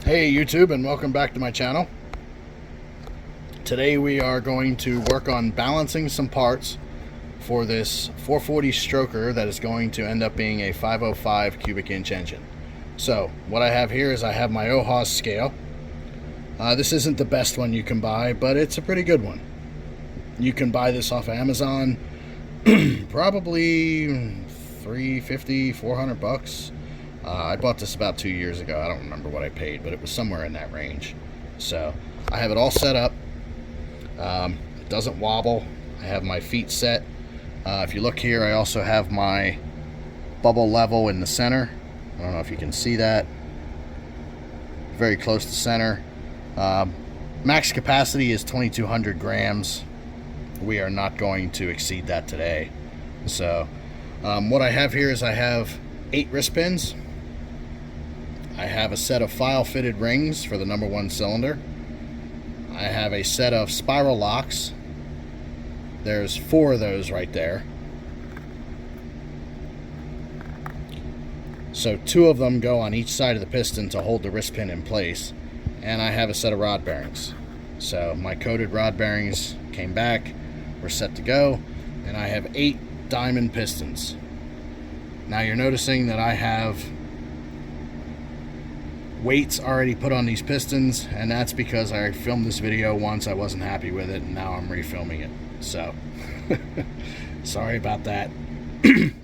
Hey YouTube, and welcome back to my channel. Today we are going to work on balancing some parts for this 440 stroker that is going to end up being a 505 cubic inch engine. So what I have here is I have my OHA's scale. This isn't the best one you can buy, but it's a pretty good one. You can buy this off of Amazon, probably $350, $400. I bought this about 2 years ago. I don't remember what I paid, but it was somewhere in that range. So I have it all set up. It doesn't wobble. I have my feet set. If you look here, I also have my bubble level in the center. I don't know if you can see that. Very close to center. Max capacity is 2,200 grams. We are not going to exceed that today. So what I have here is I have 8 wrist pins. I have a set of file fitted rings for the number 1 cylinder. I have a set of spiral locks. There's 4 of those right there. So 2 of them go on each side of the piston to hold the wrist pin in place. And I have a set of rod bearings. So my coated rod bearings came back. We're set to go. And I have 8 diamond pistons. Now you're noticing that I have weights already put on these pistons, and that's because I filmed this video once, I wasn't happy with it, and now I'm refilming it. So sorry about that.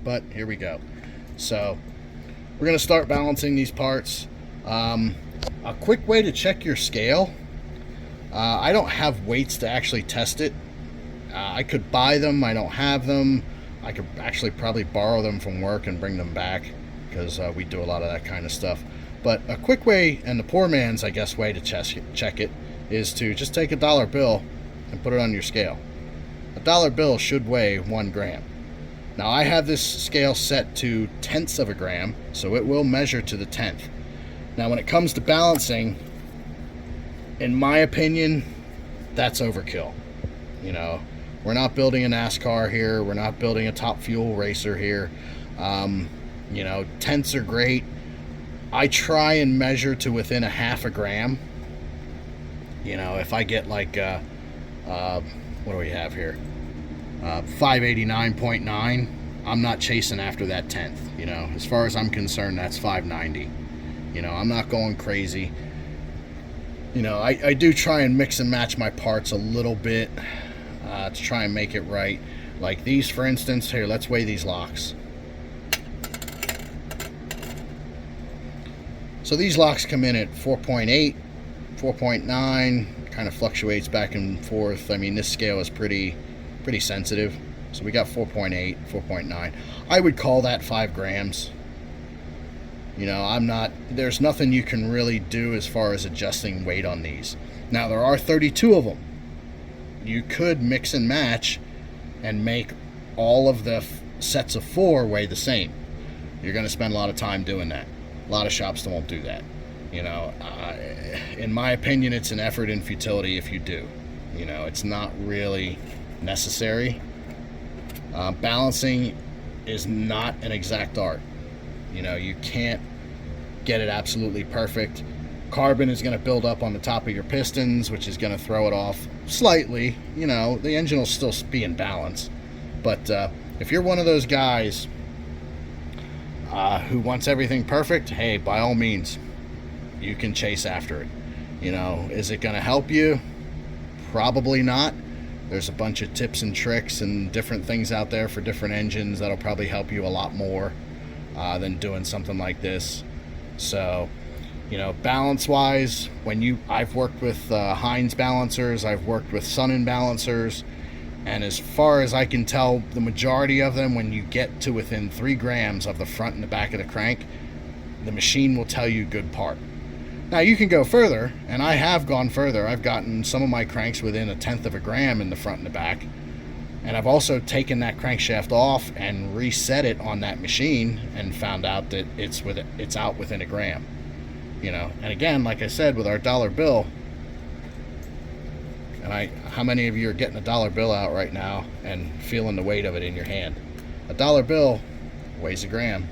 But here we go. So we're going to start balancing these parts. A quick way to check your scale. I don't have weights to actually test it. I could buy them. I don't have them. I could actually probably borrow them from work and bring them back, because we do a lot of that kind of stuff. But a quick way, and the poor man's, I guess, way to check it, is to just take a dollar bill and put it on your scale. A dollar bill should weigh 1 gram. Now I have this scale set to tenths of a gram, so it will measure to the 10th. Now when it comes to balancing, in my opinion, that's overkill. You know, we're not building a NASCAR here. We're not building a top fuel racer here. You know, tenths are great. I try and measure to within a half a gram. You know, if I get like, what do we have here? 589.9. I'm not chasing after that tenth. You know, as far as I'm concerned, that's 590. You know, I'm not going crazy. You know, I do try and mix and match my parts a little bit to try and make it right. Like these, for instance, here, let's weigh these locks. So these locks come in at 4.8, 4.9, kind of fluctuates back and forth. I mean, this scale is pretty sensitive. So we got 4.8, 4.9. I would call that 5 grams. You know, there's nothing you can really do as far as adjusting weight on these. Now, there are 32 of them. You could mix and match and make all of the sets of 4 weigh the same. You're going to spend a lot of time doing that. A lot of shops won't do that. You know, in my opinion, it's an effort in futility if you do. You know, it's not really necessary. Balancing is not an exact art. You know, you can't get it absolutely perfect. Carbon is going to build up on the top of your pistons, which is going to throw it off slightly. You know, the engine will still be in balance. But if you're one of those guys who wants everything perfect, hey, by all means, you can chase after it. You know, is it going to help you? Probably not. There's a bunch of tips and tricks and different things out there for different engines that'll probably help you a lot more than doing something like this. So, you know, balance-wise, I've worked with Heinz balancers, I've worked with Sunnen balancers, and as far as I can tell, the majority of them, when you get to within 3 grams of the front and the back of the crank, the machine will tell you good part. Now you can go further, and I have gone further. I've gotten some of my cranks within a tenth of a gram in the front and the back, and I've also taken that crankshaft off and reset it on that machine and found out that it's out within a gram. You know, and again, like I said, with our dollar bill, and how many of you are getting a dollar bill out right now and feeling the weight of it in your hand? A dollar bill weighs a gram.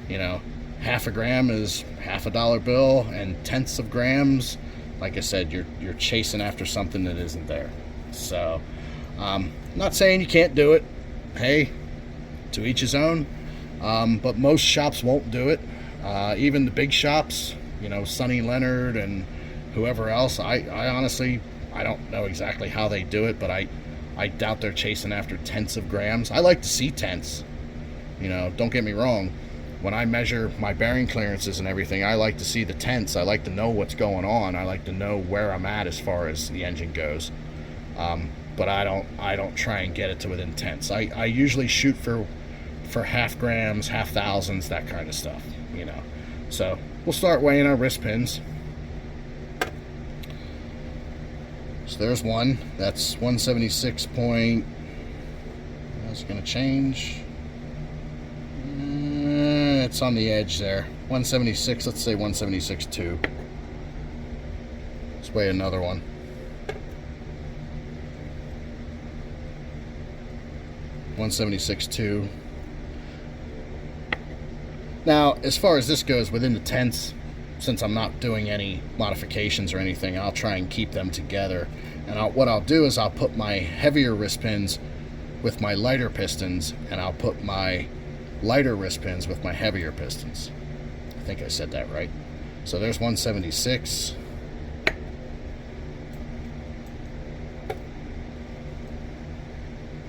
You know, half a gram is half a dollar bill, and tenths of grams, like I said, you're chasing after something that isn't there. So not saying you can't do it. Hey, to each his own. But most shops won't do it. Even the big shops, you know, Sonny Leonard and whoever else, I honestly, I don't know exactly how they do it, but I doubt they're chasing after tenths of grams. I like to see tenths. You know, don't get me wrong. When I measure my bearing clearances and everything, I like to see the tenths. I like to know what's going on. I like to know where I'm at as far as the engine goes. But I don't try and get it to within tenths. I usually shoot for half grams, half thousands, that kind of stuff, you know. So we'll start weighing our wrist pins. So there's one. That's 176 point. That's going to change. It's on the edge there. 176. Let's say 176.2. Let's weigh another one. 176.2. Now, as far as this goes, within the tenths, since I'm not doing any modifications or anything, I'll try and keep them together. And what I'll do is I'll put my heavier wrist pins with my lighter pistons, and I'll put my lighter wrist pins with my heavier pistons. I think I said that right. So there's 176.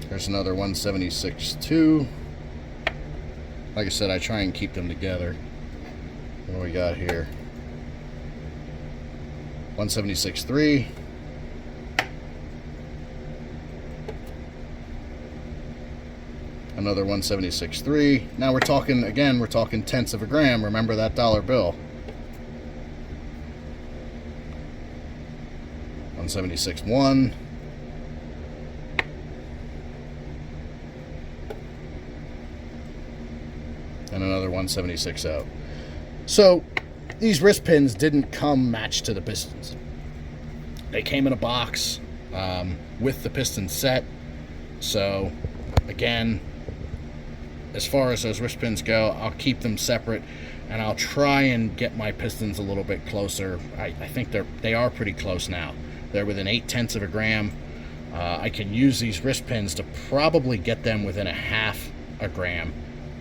There's another 176.2. Like I said, I try and keep them together. What do we got here? 176.3. Another 176.3. Now we're talking, again, we're talking tenths of a gram. Remember that dollar bill. 176.1. And another 176.0. So these wrist pins didn't come matched to the pistons. They came in a box with the piston set. So again, as far as those wrist pins go, I'll keep them separate, and I'll try and get my pistons a little bit closer. I think they are pretty close now. They're within 0.8 of a gram. I can use these wrist pins to probably get them within a half a gram.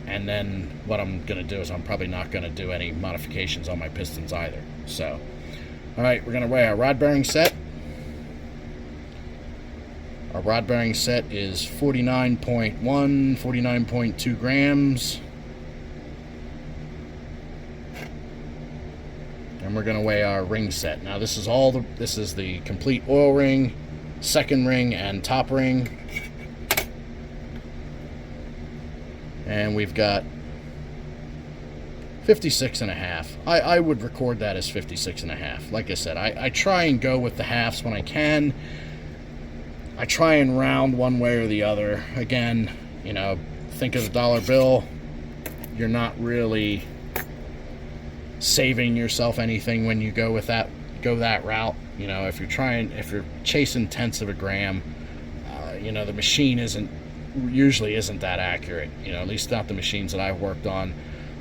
And then what I'm going to do is I'm probably not going to do any modifications on my pistons either. So, all right, we're going to weigh our rod bearing set. Our rod bearing set is 49.1, 49.2 grams. And we're going to weigh our ring set. Now this is the complete oil ring, second ring, and top ring. And we've got 56.5. I would record that as 56.5. Like I said, I try and go with the halves when I can. I try and round one way or the other. Again, you know, think of the dollar bill. You're not really saving yourself anything when you go that route. You know, if you're chasing tenths of a gram, you know, the machine usually isn't that accurate. You know, at least not the machines that I've worked on.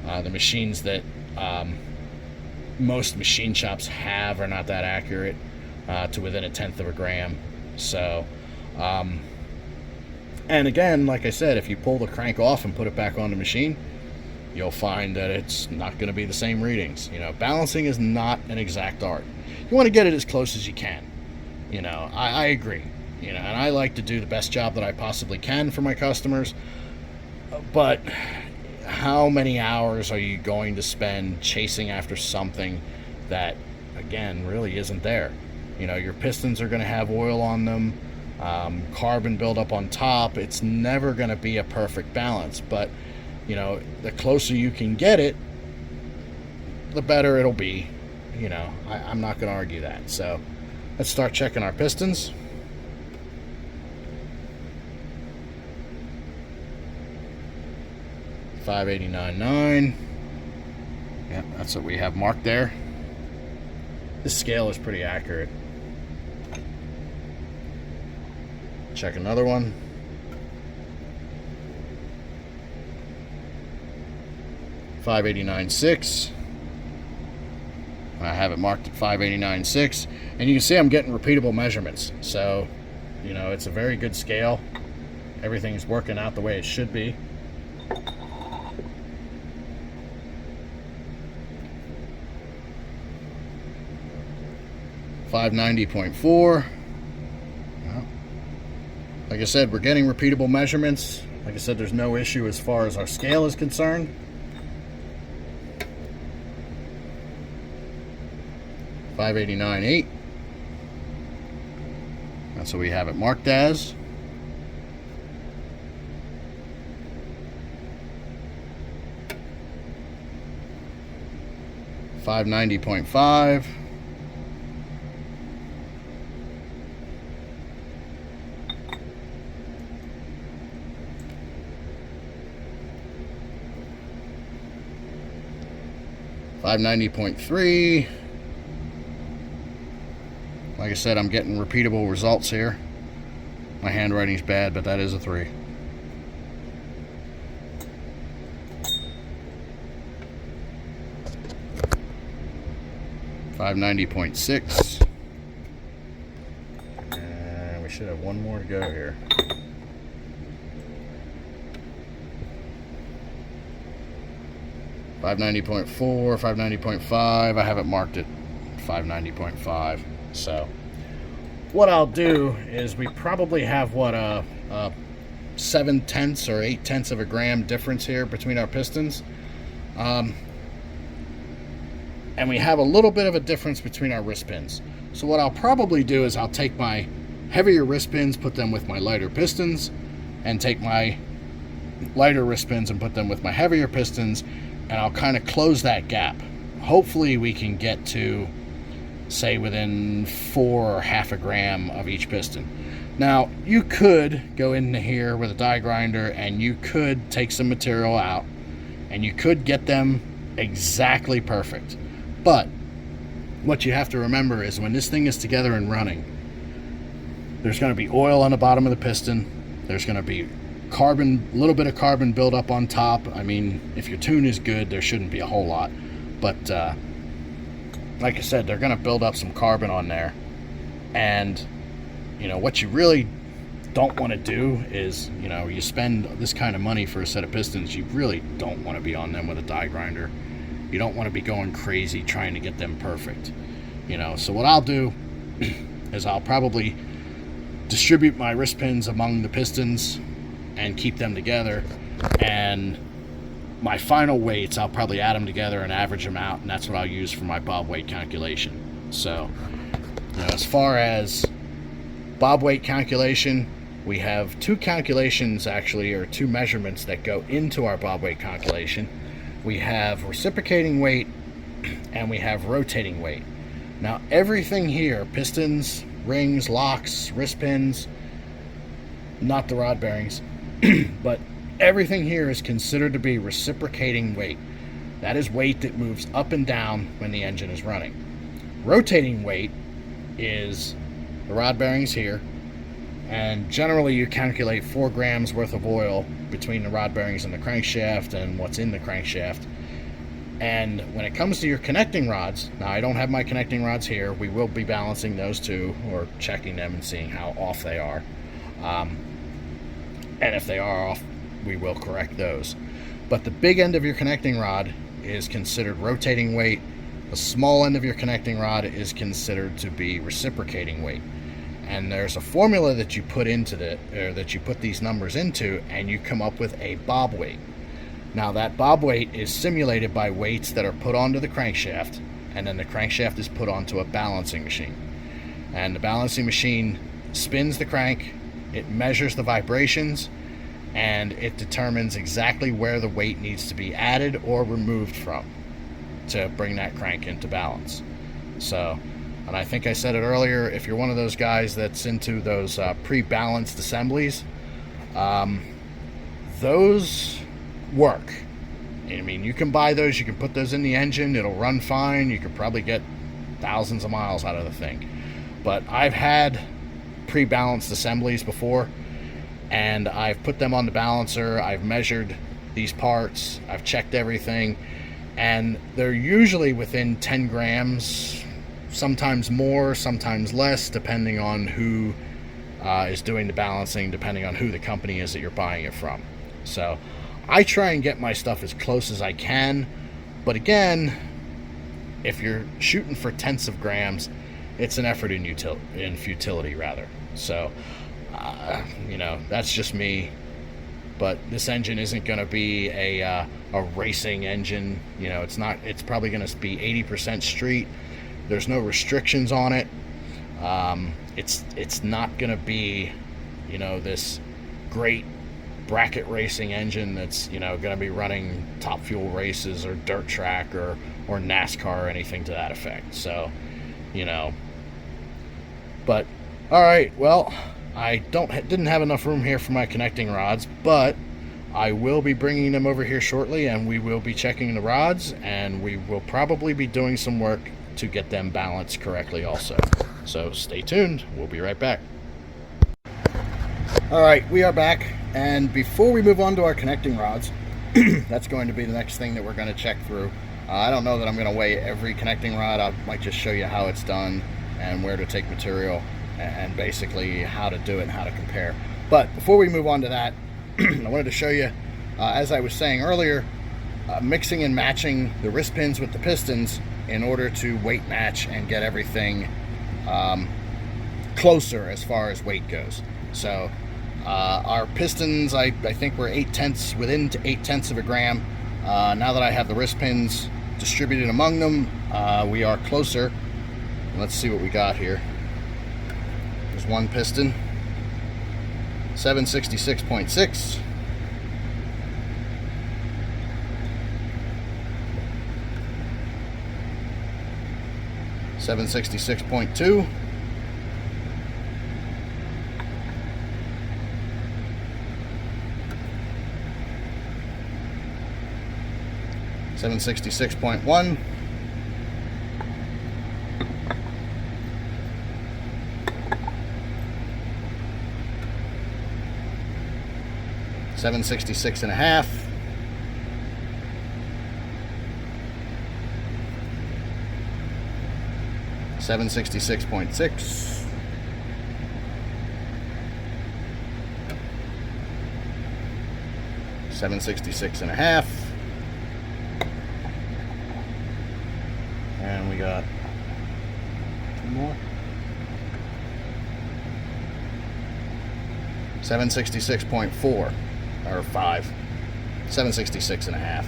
The machines that most machine shops have are not that accurate to within 1/10 of a gram. So, and again, like I said, if you pull the crank off and put it back on the machine, you'll find that it's not going to be the same readings. You know, balancing is not an exact art. You want to get it as close as you can. You know, I agree. You know, and I like to do the best job that I possibly can for my customers. But how many hours are you going to spend chasing after something that, again, really isn't there? You know, your pistons are going to have oil on them, carbon buildup on top. It's never going to be a perfect balance. But, you know, the closer you can get it, the better it'll be. You know, I'm not going to argue that. So let's start checking our pistons. .589.9. Yeah, that's what we have marked there. This scale is pretty accurate. Check another one. 589.6. I have it marked at 589.6, and you can see I'm getting repeatable measurements. So, you know, it's a very good scale. Everything's working out the way it should be. .4. Like I said, we're getting repeatable measurements. Like I said, there's no issue as far as our scale is concerned. 589.8. That's what we have it marked as. .590.5. .590.3. Like I said, I'm getting repeatable results here. My handwriting's bad, but that is a 3. .590.6. And we should have one more to go here. .590.4, 590.5. I have it marked at 590.5. So what I'll do is we probably have what a 7/10 or 8/10 of a gram difference here between our pistons, and we have a little bit of a difference between our wrist pins. So what I'll probably do is I'll take my heavier wrist pins, put them with my lighter pistons, and take my lighter wrist pins and put them with my heavier pistons, and I'll kind of close that gap. Hopefully we can get to, say, within 4 or half a gram of each piston. Now, you could go into here with a die grinder and you could take some material out and you could get them exactly perfect. But what you have to remember is when this thing is together and running, there's going to be oil on the bottom of the piston. There's going to be carbon, a little bit of carbon build up on top. I mean, if your tune is good, there shouldn't be a whole lot. But like I said, they're going to build up some carbon on there. And, you know, what you really don't want to do is, you know, you spend this kind of money for a set of pistons, you really don't want to be on them with a die grinder. You don't want to be going crazy trying to get them perfect. You know, so what I'll do is I'll probably distribute my wrist pins among the pistons and keep them together, and my final weights I'll probably add them together and average them out, and that's what I'll use for my bob weight calculation. So, you know, as far as bob weight calculation, we have 2 calculations actually, or 2 measurements that go into our bob weight calculation. We have reciprocating weight and we have rotating weight. Now everything here, pistons, rings, locks, wrist pins, not the rod bearings, but everything here is considered to be reciprocating weight. That is weight that moves up and down when the engine is running. Rotating weight is the rod bearings here, and generally you calculate 4 grams worth of oil between the rod bearings and the crankshaft and what's in the crankshaft. And when it comes to your connecting rods, now I don't have my connecting rods here, we will be balancing those 2 or checking them and seeing how off they are. And if they are off, we will correct those. But the big end of your connecting rod is considered rotating weight. The small end of your connecting rod is considered to be reciprocating weight. And there's a formula that you put into that you put these numbers into, and you come up with a bob weight. Now that bob weight is simulated by weights that are put onto the crankshaft, and then the crankshaft is put onto a balancing machine. And the balancing machine spins the crank, it measures the vibrations, and it determines exactly where the weight needs to be added or removed from to bring that crank into balance. So, and I think I said it earlier, if you're one of those guys that's into those pre-balanced assemblies, those work. I mean, you can buy those, you can put those in the engine, it'll run fine, you could probably get thousands of miles out of the thing. But I've had pre-balanced assemblies before, and I've put them on the balancer, I've measured these parts. I've checked everything, and they're usually within 10 grams, sometimes more, sometimes less, depending on who is doing the balancing, depending on who the company is that you're buying it from. So I try and get my stuff as close as I can, but again, if you're shooting for tenths of grams, it's an effort in futility rather. So that's just me. But this engine isn't going to be a racing engine. It's not. It's probably going to be 80% street. There's no restrictions on it. It's not going to be, this great bracket racing engine that's going to be running Top Fuel races or dirt track or NASCAR or anything to that effect. So, But all right, well, I didn't have enough room here for my connecting rods, but I will be bringing them over here shortly, and we will be checking the rods, and we will probably be doing some work to get them balanced correctly also. So stay tuned. We'll be right back. All right, we are back, and before we move on to our connecting rods, that's going to be the next thing that we're going to check through. I don't know that I'm going to weigh every connecting rod. I might just show you how it's done and where to take material, and basically how to do it and how to compare. But before we move on to that, I wanted to show you, as I was saying earlier, mixing and matching the wrist pins with the pistons in order to weight match and get everything closer as far as weight goes. So our pistons, I think we're within 8/10 of a gram. Now that I have the wrist pins distributed among them, we are closer. Let's see what we got here. There's one piston, 766.6. $766.2. $766.1. $766.5. $766.6. $766.5. And we got two more. 766.4 or 5. 766.5.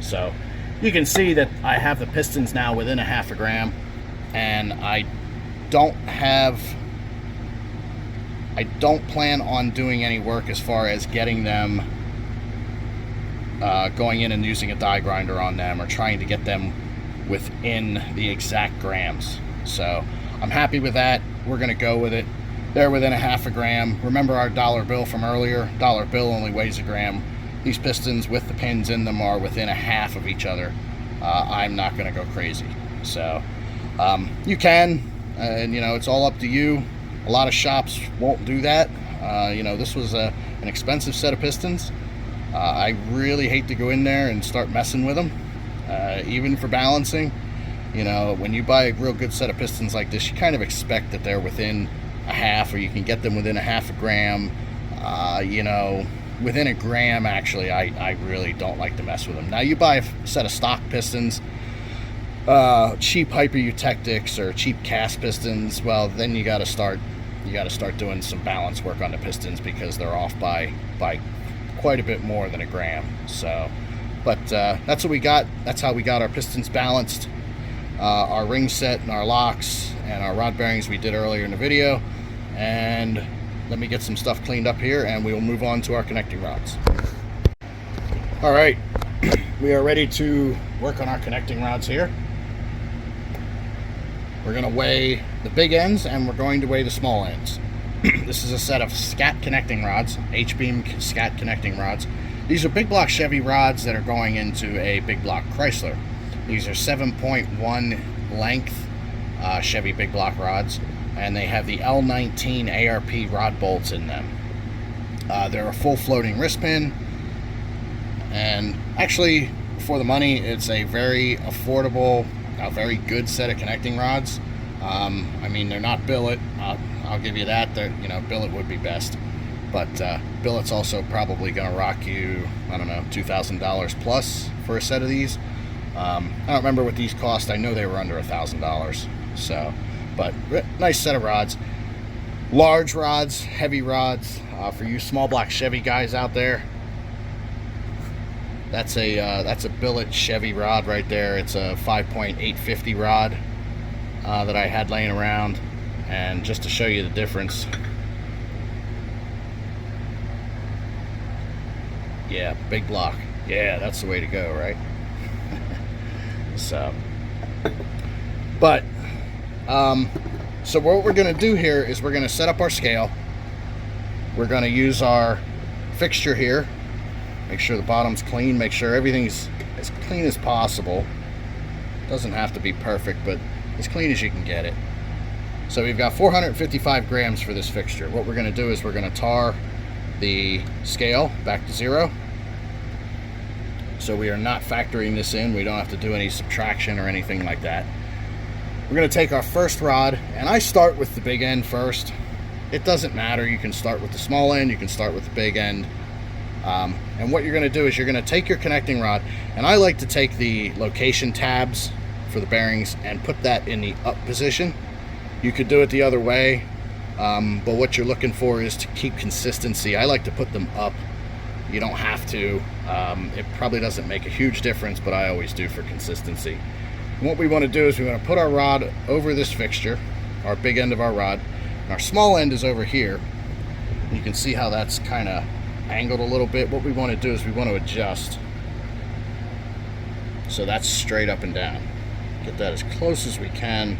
So you can see that I have the pistons now within a half a gram, and I don't plan on doing any work as far as getting them going in and using a die grinder on them or trying to get them within the exact grams. So I'm happy with that. We're going to go with it. They're within a half a gram. Remember our dollar bill from earlier? Dollar bill only weighs a gram. These pistons with the pins in them are within a half of each other. I'm not going to go crazy. So you can, and it's all up to you. A lot of shops won't do that. This was an expensive set of pistons. I really hate to go in there and start messing with them, even for balancing. When you buy a real good set of pistons like this, you kind of expect that they're within a half, or you can get them within a half a gram. Within a gram, actually, I really don't like to mess with them. Now, you buy a set of stock pistons, cheap Hyper-Eutectics or cheap cast pistons, well, then you got to start doing some balance work on the pistons, because they're off by quite a bit more than a gram. So, but that's what we got. That's how we got our pistons balanced. Our ring set and our locks and our rod bearings we did earlier in the video. And let me get some stuff cleaned up here, and we will move on to our connecting rods. All right, we are ready to work on our connecting rods here. We're going to weigh the big ends, and we're going to weigh the small ends. This is a set of scat connecting rods, H-beam scat connecting rods. These are big block Chevy rods that are going into a big block Chrysler. These are 7.1 length Chevy big block rods, and they have the L19 ARP rod bolts in them. They're a full floating wrist pin. And actually, for the money, it's a very affordable, a very good set of connecting rods. I mean, they're not billet. I'll give you that. You know, billet would be best, but billet's also probably going to rock you, I don't know, $2,000 plus for a set of these. I don't remember what these cost. I know they were under $1,000. So, but nice set of rods. Large rods, heavy rods. For you small block Chevy guys out there, that's a billet Chevy rod right there. It's a 5.850 rod that I had laying around, and just to show you the difference. Yeah, big block. Yeah, that's the way to go, right? So, but so what we're going to do here is we're going to set up our scale. We're going to use our fixture here. Make sure the bottom's clean. Make sure everything's as clean as possible. Doesn't have to be perfect, but as clean as you can get it. So we've got 455 grams for this fixture. What we're going to do is we're going to tar the scale back to 0. So we are not factoring this in. We don't have to do any subtraction or anything like that. We're going to take our first rod, and I start with the big end first. It doesn't matter. You can start with the small end. You can start with the big end. And what you're going to do is you're going to take your connecting rod, and I like to take the location tabs for the bearings and put that in the up position. You could do it the other way, but what you're looking for is to keep consistency. I like to put them up. You don't have to. It probably doesn't make a huge difference, but I always do for consistency. And what we want to do is we want to put our rod over this fixture, our big end of our rod, and our small end is over here. You can see how that's kind of angled a little bit. What we want to do is we want to adjust so that's straight up and down. Get that as close as we can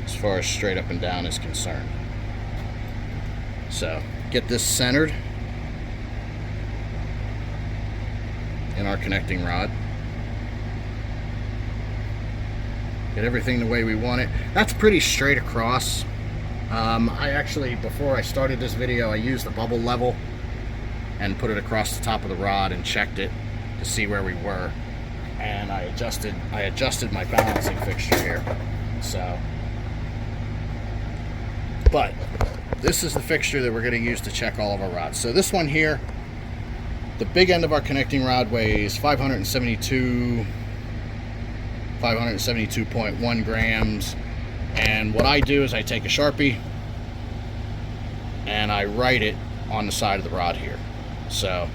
as far as straight up and down is concerned. So get this centered in our connecting rod. Get everything the way we want it. That's pretty straight across. I actually, before I started this video, I used the bubble level and put it across the top of the rod and checked it to see where we were. And I adjusted my balancing fixture here. So, but this is the fixture that we're going to use to check all of our rods. So this one here, the big end of our connecting rod weighs 572.1 grams. And what I do is I take a Sharpie and I write it on the side of the rod here. So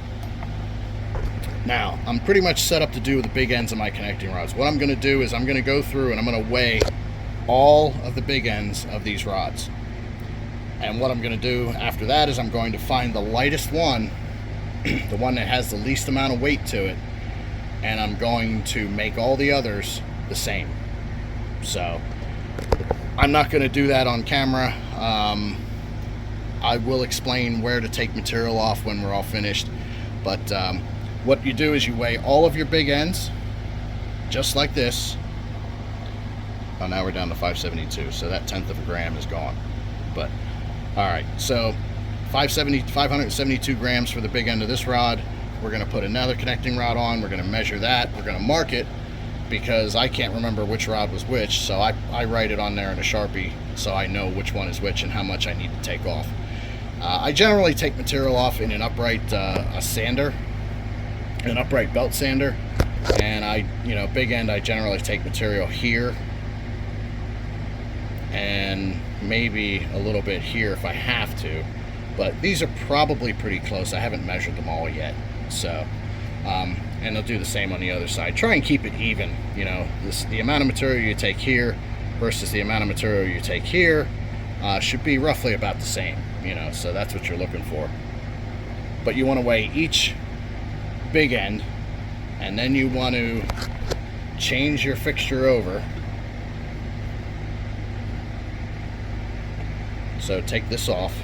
now I'm pretty much set up to do the big ends of my connecting rods. What I'm going to do is I'm going to go through and I'm going to weigh all of the big ends of these rods. And what I'm going to do after that is I'm going to find the lightest one, the one that has the least amount of weight to it, and I'm going to make all the others the same. So I'm not going to do that on camera. I will explain where to take material off when we're all finished, but what you do is you weigh all of your big ends just like this. Oh, now we're down to 572, so that 1/10 of a gram is gone. But all right, so 572 grams for the big end of this rod. We're going to put another connecting rod on. We're going to measure that. We're going to mark it because I can't remember which rod was which, so I write it on there in a Sharpie so I know which one is which and how much I need to take off. I generally take material off in an upright sander, an upright belt sander, and big end, I generally take material here and maybe a little bit here if I have to, but these are probably pretty close. I haven't measured them all yet, so and they'll do the same on the other side. Try and keep it even. The amount of material you take here versus the amount of material you take here should be roughly about the same, so that's what you're looking for. But you want to weigh each big end, and then you want to change your fixture over. So take this off,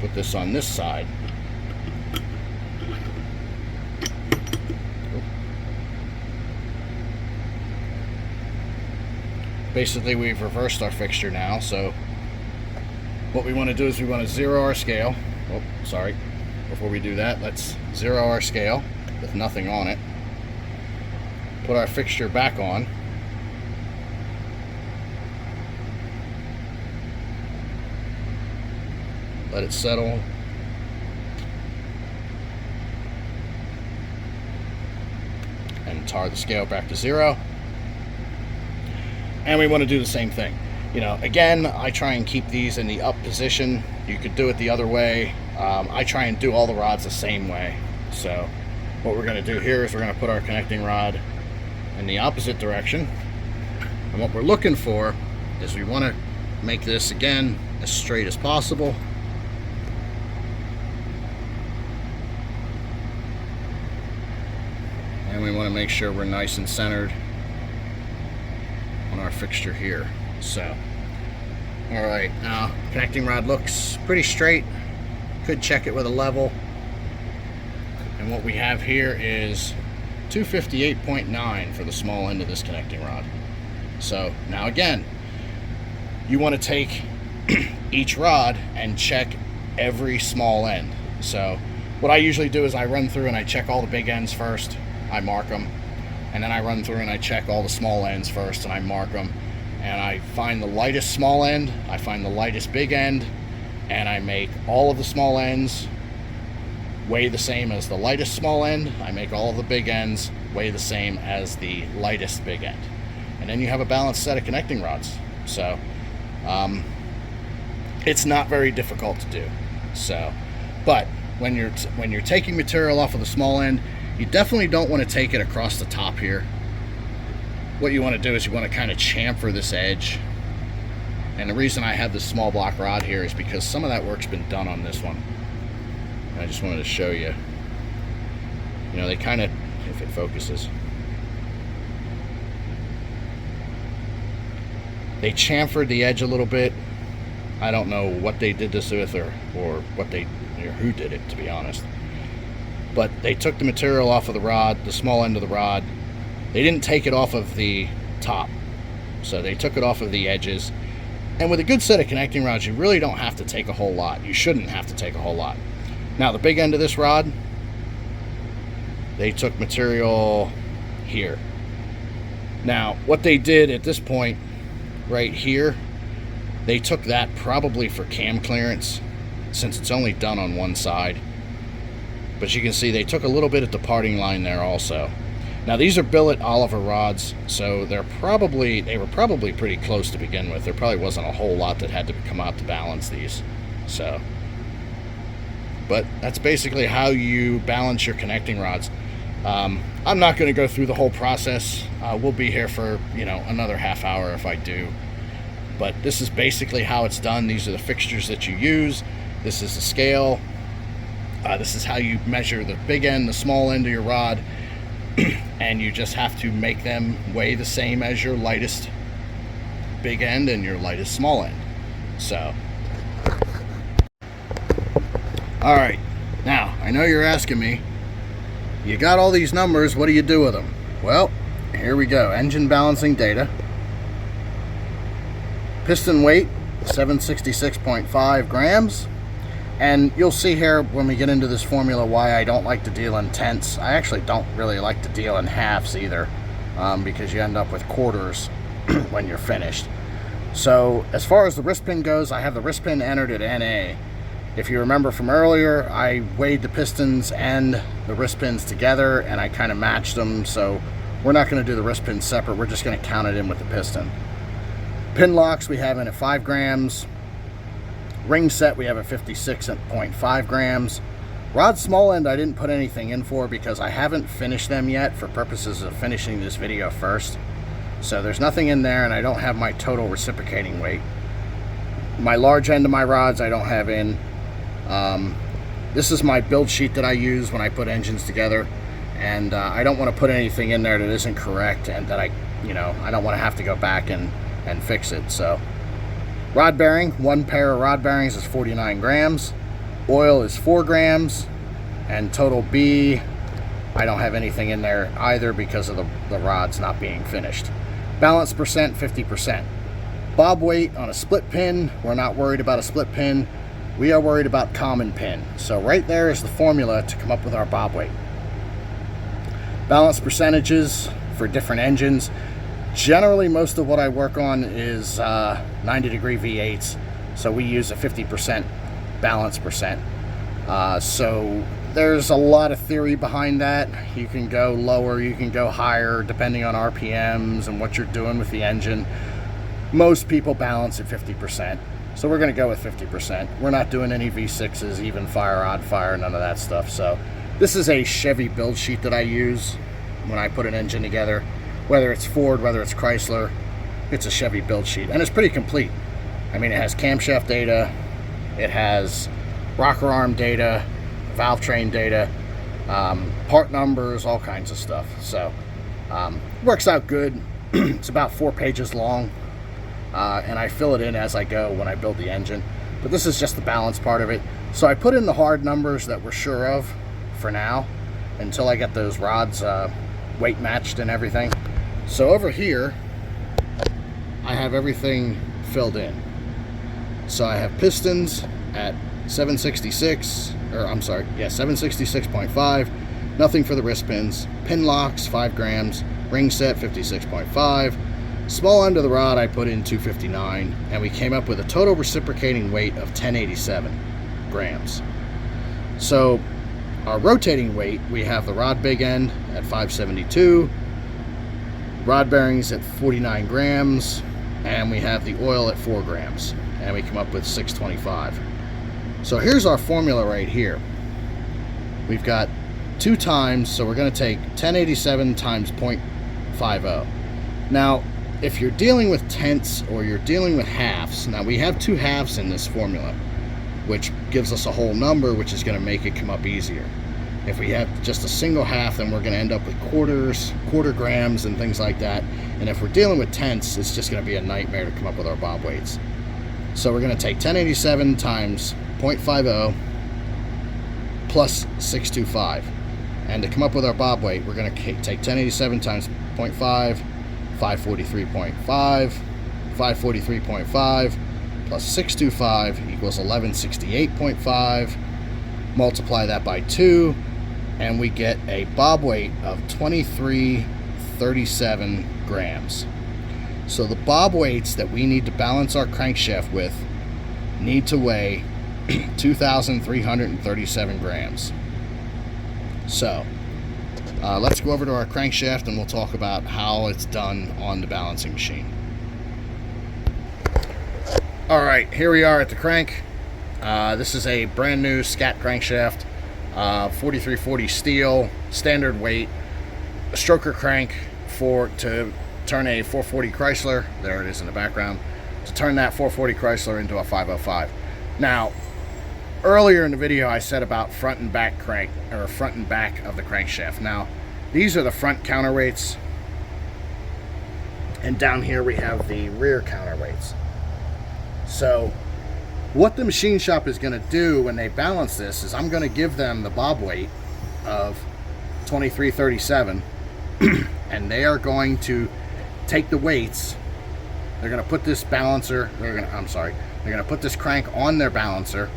put this on this side. Basically, we've reversed our fixture now, so what we want to do is we want to zero our scale. Oh, sorry. before we do that, let's zero our scale with nothing on it. Put our fixture back on. Let it settle. And tar the scale back to zero. And we want to do the same thing. You know, again, I try and keep these in the up position. You could do it the other way. I try and do all the rods the same way. So what we're going to do here is we're going to put our connecting rod in the opposite direction. And what we're looking for is we want to make this, again, as straight as possible. And we want to make sure we're nice and centered on our fixture here. So, all right, now connecting rod looks pretty straight. Could check it with a level. And what we have here is 258.9 for the small end of this connecting rod. So now again, you want to take each rod and check every small end. So what I usually do is I run through and I check all the big ends first. I mark them, and then I run through and I check all the small ends first and I mark them, and I find the lightest small end, I find the lightest big end, and I make all of the small ends weigh the same as the lightest small end. I make all of the big ends weigh the same as the lightest big end, and then you have a balanced set of connecting rods. So it's not very difficult to do. So, but when you're taking material off of the small end, you definitely don't want to take it across the top here. What you want to do is you want to kind of chamfer this edge. And the reason I have this small block rod here is because some of that work's been done on this one. I just wanted to show you. You know, they kind of, if it focuses, they chamfered the edge a little bit. I don't know what they did this with or who did it, to be honest. But they took the material off of the rod, the small end of the rod. They didn't take it off of the top. So they took it off of the edges. And with a good set of connecting rods, you really don't have to take a whole lot. You shouldn't have to take a whole lot. Now, the big end of this rod, they took material here. Now, what they did at this point, right here, they took that probably for cam clearance, since it's only done on one side. But you can see they took a little bit at the parting line there also. Now, these are billet Oliver rods, so they were probably pretty close to begin with. There probably wasn't a whole lot that had to come out to balance these. So, but that's basically how you balance your connecting rods. I'm not going to go through the whole process. We'll be here for, you know, another half hour if I do. But this is basically how it's done. These are the fixtures that you use. This is the scale. This is how you measure the big end, the small end of your rod, and you just have to make them weigh the same as your lightest big end and your lightest small end. So, all right, now I know you're asking me, you got all these numbers, what do you do with them? Well, here we go. Engine balancing data. Piston weight, 766.5 grams. And you'll see here when we get into this formula why I don't like to deal in tenths. I actually don't really like to deal in halves either, because you end up with quarters when you're finished. So as far as the wrist pin goes, I have the wrist pin entered at NA. If you remember from earlier, I weighed the pistons and the wrist pins together and I kind of matched them, so we're not going to do the wrist pins separate, we're just going to count it in with the piston. Pin locks we have in at 5 grams. Ring set we have at 56.5 grams. Rod small end I didn't put anything in for because I haven't finished them yet for purposes of finishing this video first. So there's nothing in there, and I don't have my total reciprocating weight. My large end of my rods I don't have in. This is my build sheet that I use when I put engines together, and I don't want to put anything in there that isn't correct and that I don't want to have to go back and fix it. So rod bearing, one pair of rod bearings is 49 grams. Oil is 4 grams. And total B, I don't have anything in there either because of the rods not being finished. Balance percent, 50%. Bob weight on a split pin, we're not worried about a split pin. We are worried about common pin. So right there is the formula to come up with our bob weight. Balance percentages for different engines. Generally, most of what I work on is 90-degree V8s, so we use a 50% balance percent. So there's a lot of theory behind that. You can go lower, you can go higher, depending on RPMs and what you're doing with the engine. Most people balance at 50%, so we're going to go with 50%. We're not doing any V6s, even fire, odd fire, none of that stuff. So this is a Chevy build sheet that I use when I put an engine together. Whether it's Ford, whether it's Chrysler, it's a Chevy build sheet, and it's pretty complete. I mean, it has camshaft data, it has rocker arm data, valve train data, part numbers, all kinds of stuff. So works out good. It's about 4 pages long, and I fill it in as I go when I build the engine. But this is just the balance part of it. So I put in the hard numbers that we're sure of for now until I get those rods weight matched and everything. So over here I have everything filled in. So I have pistons at 766.5, nothing for the wrist pins, pin locks 5 grams, ring set 56.5, small end of the rod I put in 259, and we came up with a total reciprocating weight of 1087 grams. So our rotating weight, we have the rod big end at 572, rod bearings at 49 grams, and we have the oil at 4 grams, and we come up with 625. So here's our formula right here. We've got 2 times, so we're going to take 1087 times 0.50. Now, if you're dealing with tenths or you're dealing with halves, now we have 2 halves in this formula, which gives us a whole number, which is going to make it come up easier. If we have just a single half, then we're going to end up with quarters, quarter grams, and things like that. And if we're dealing with tenths, it's just going to be a nightmare to come up with our bob weights. So we're going to take 1087 times 0.50 plus 625. And to come up with our bob weight, we're going to take 1087 times 0.5, 543.5, 543.5 plus 625 equals 1168.5. Multiply that by 2, and we get a bob weight of 2337 grams. So the bob weights that we need to balance our crankshaft with need to weigh 2,337 grams. So let's go over to our crankshaft and we'll talk about how it's done on the balancing machine. Alright, here we are at the crank. This is a brand new Scat crankshaft, 4340 steel, standard weight, a stroker crank to turn a 440 Chrysler, there it is in the background, to turn that 440 Chrysler into a 505. Now, earlier in the video I said about front and back crank, or front and back of the crankshaft. Now, these are the front counterweights, and down here we have the rear counterweights. So what the machine shop is going to do when they balance this is I'm going to give them the bob weight of 2337 and they are going to take the weights. They're going to put this balancer, they're going to put this crank on their balancer.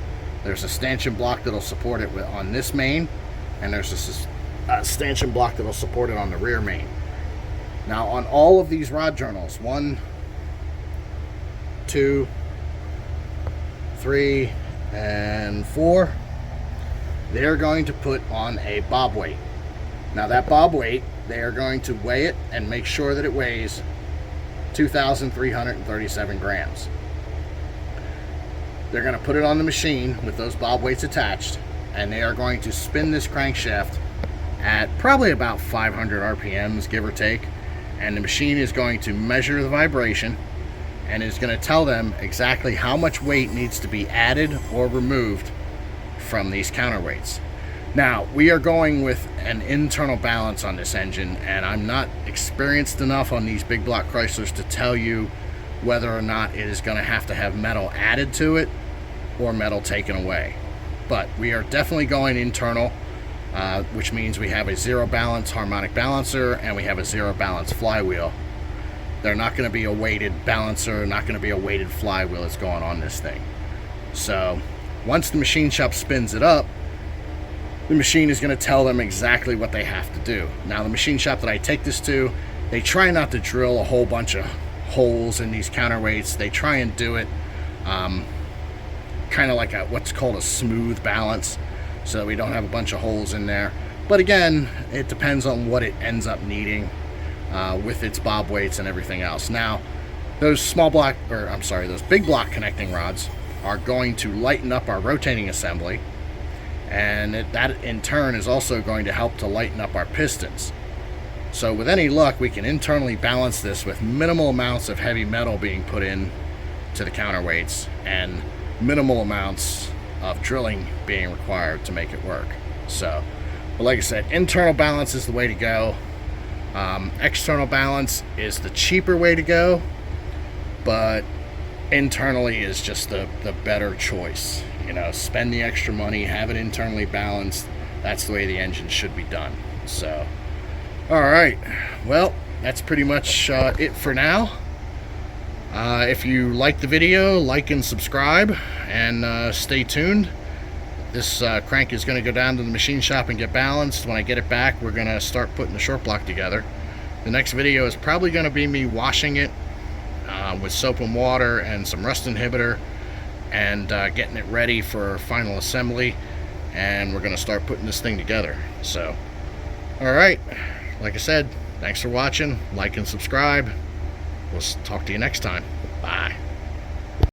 There's a stanchion block that'll support it on this main, and there's a stanchion block that'll support it on the rear main. Now on all of these rod journals, 1, 2, 3, and 4, they're going to put on a bob weight. Now that bob weight, they are going to weigh it and make sure that it weighs 2,337 grams. They're going to put it on the machine with those bob weights attached, and they are going to spin this crankshaft at probably about 500 RPMs, give or take, and the machine is going to measure the vibration and is going to tell them exactly how much weight needs to be added or removed from these counterweights. Now, we are going with an internal balance on this engine, and I'm not experienced enough on these big block Chryslers to tell you whether or not it is going to have metal added to it or metal taken away. But we are definitely going internal, which means we have a zero balance harmonic balancer and we have a zero balance flywheel. They're not going to be a weighted balancer, not going to be a weighted flywheel that's going on this thing. So Once the machine shop spins it up, the machine is going to tell them exactly what they have to do. Now, the machine shop that I take this to, they try not to drill a whole bunch of holes in these counterweights. They try and do it kind of like what's called a smooth balance, so we don't have a bunch of holes in there. But again, it depends on what it ends up needing with its bob weights and everything else. Now, those those big block connecting rods are going to lighten up our rotating assembly, and that in turn is also going to help to lighten up our pistons. So with any luck, we can internally balance this with minimal amounts of heavy metal being put in to the counterweights and minimal amounts of drilling being required to make it work. So, but like I said, internal balance is the way to go. External balance is the cheaper way to go, but internally is just the better choice. You know, spend the extra money, have it internally balanced. That's the way the engine should be done. So, all right, well, that's pretty much it for now. If you like the video, like and subscribe, and stay tuned. This crank is going to go down to the machine shop and get balanced. When I get it back, we're going to start putting the short block together. The next video is probably going to be me washing it with soap and water and some rust inhibitor, and getting it ready for final assembly, and we're going to start putting this thing together. So, all right, like I said, thanks for watching. Like and subscribe. We'll talk to you next time. Bye.